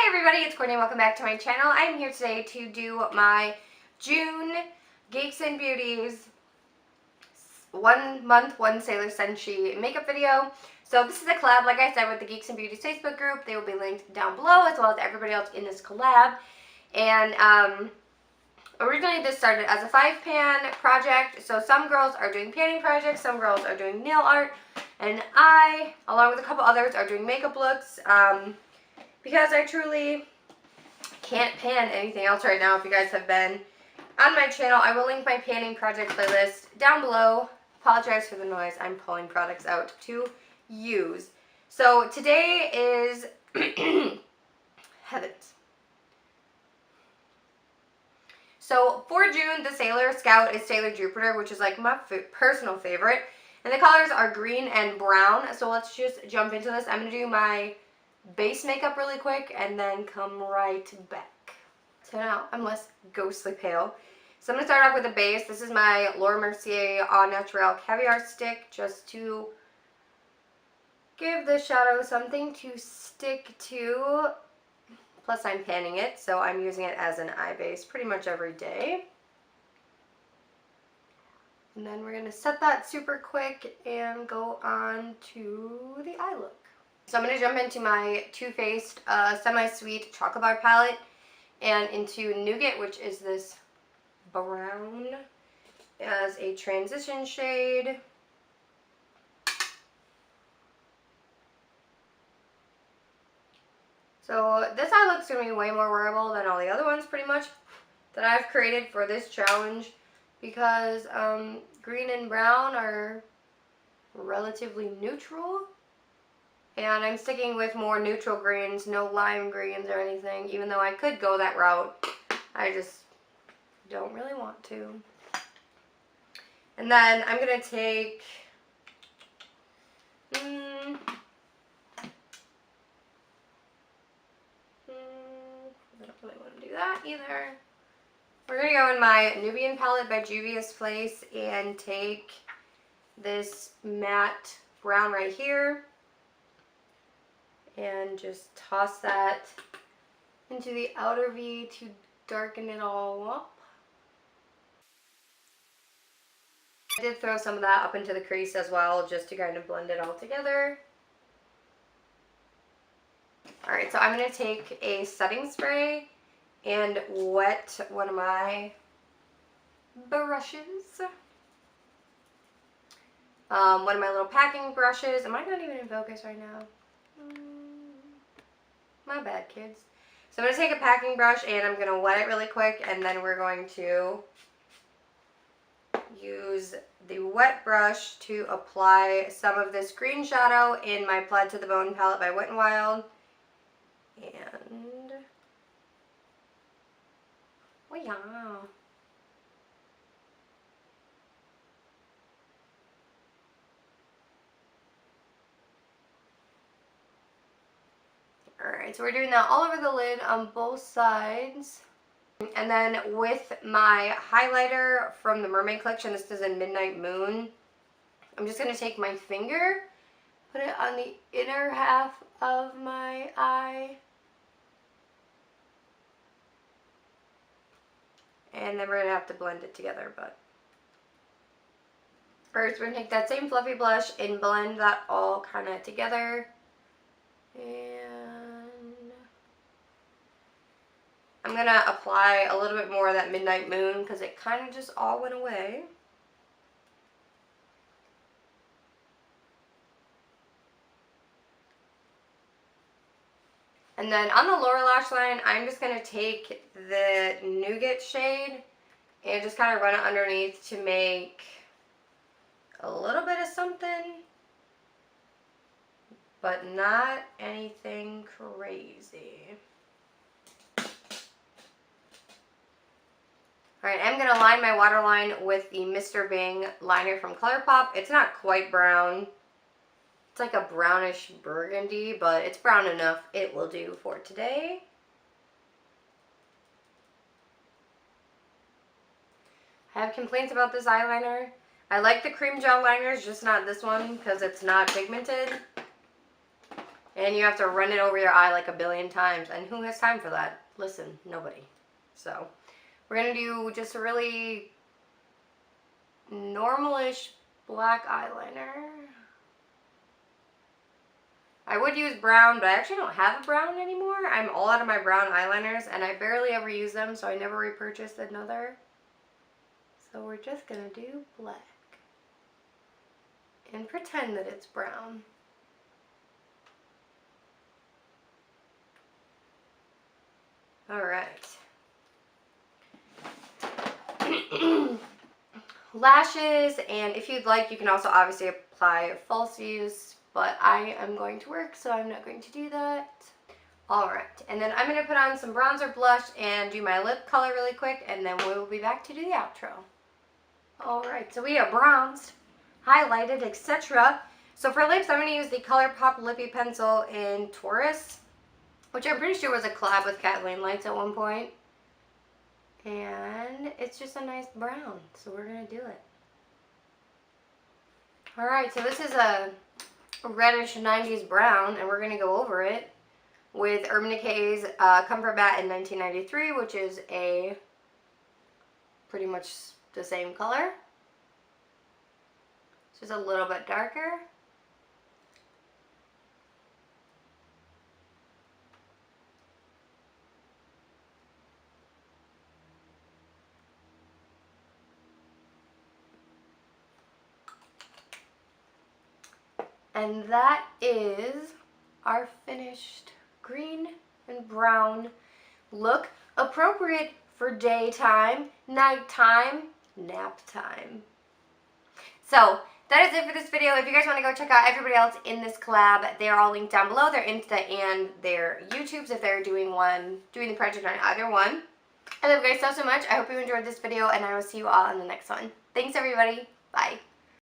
Hi everybody, it's Courtney. Welcome back to my channel. I'm here today to do my June Geeks and Beauties 1 month 1 Sailor Senshi makeup video. So this is a collab, like I said, with the Geeks and Beauties Facebook group. They will be linked down below, as well as everybody else in this collab. And originally this started as a 5-pan project. So some girls are doing panning projects, some girls are doing nail art, and I, along with a couple others, are doing makeup looks. Because I truly can't pan anything else right now. If you guys have been on my channel, I will link my panning project playlist down below. Apologize for the noise. I'm pulling products out to use. So today is heavens. So for June, the Sailor Scout is Sailor Jupiter, which is like my personal favorite. And the colors are green and brown. So let's just jump into this. I'm going to do my base makeup really quick and then come right back. So now I'm less ghostly pale. So I'm going to start off with a base. This is my Laura Mercier Au Naturel Caviar Stick, just to give the shadow something to stick to. Plus I'm panning it, so I'm using it as an eye base pretty much every day. And then we're going to set that super quick and go on to the eye look. So I'm going to jump into my Too Faced Semi-Sweet Chocolate Bar Palette and into Nougat, which is this brown as a transition shade. So this eye look's going to be way more wearable than all the other ones pretty much that I've created for this challenge, because green and brown are relatively neutral. And I'm sticking with more neutral greens, no lime greens or anything, even though I could go that route. I just don't really want to. And then I'm going to take, I don't really want to do that either. We're going to go in my Nubian palette by Juvia's Place and take this matte brown right here. And just toss that into the outer V to darken it all up. I did throw some of that up into the crease as well, just to kind of blend it all together. Alright, so I'm going to take a setting spray and wet one of my brushes. One of my little packing brushes. Am I not even in focus right now? My bad, kids. So I'm going to take a packing brush and I'm going to wet it really quick, and then we're going to use the wet brush to apply some of this green shadow in my Plaid to the Bone palette by Wet n Wild. And oh yeah. Alright, so we're doing that all over the lid on both sides. And then with my highlighter from the Mermaid Collection, this is in Midnight Moon, I'm just going to take my finger, put it on the inner half of my eye, and then we're going to have to blend it together. But first we're going to take that same fluffy blush and blend that all kind of together. And I'm going to apply a little bit more of that Midnight Moon because it kind of just all went away. And then on the lower lash line, I'm just going to take the Nougat shade and just kind of run it underneath to make a little bit of something, but not anything crazy. Alright, I'm going to line my waterline with the Mr. Bing liner from ColourPop. It's not quite brown. It's like a brownish burgundy, but it's brown enough. It will do for today. I have complaints about this eyeliner. I like the cream gel liners, just not this one because it's not pigmented. and you have to run it over your eye like a billion times. And who has time for that? Listen, nobody. So we're going to do just a really normalish black eyeliner. I would use brown, but I actually don't have a brown anymore. I'm all out of my brown eyeliners, and I barely ever use them, so I never repurchased another. So we're just going to do black and pretend that it's brown. All right. Lashes, and if you'd like, you can also obviously apply falsies, but I am going to work, so I'm not going to do that. Alright, and then I'm going to put on some bronzer, blush, and do my lip color really quick, and then we will be back to do the outro. Alright, so we are bronzed, highlighted, etc. So for lips, I'm going to use the ColourPop Lippy Pencil in Taurus, which I'm pretty sure was a collab with Kathleen Lights at one point. And it's just a nice brown, so we're going to do it. Alright, so this is a reddish 90s brown, and we're going to go over it with Urban Decay's Comfort Matte in 1993, which is a pretty much the same color. It's just a little bit darker. And that is our finished green and brown look, appropriate for daytime, nighttime, nap time. So that is it for this video. If you guys want to go check out everybody else in this collab, they're all linked down below, their Insta and their YouTubes if they're doing the project on either one. I love you guys so much. I hope you enjoyed this video, and I will see you all in the next one. Thanks everybody. Bye.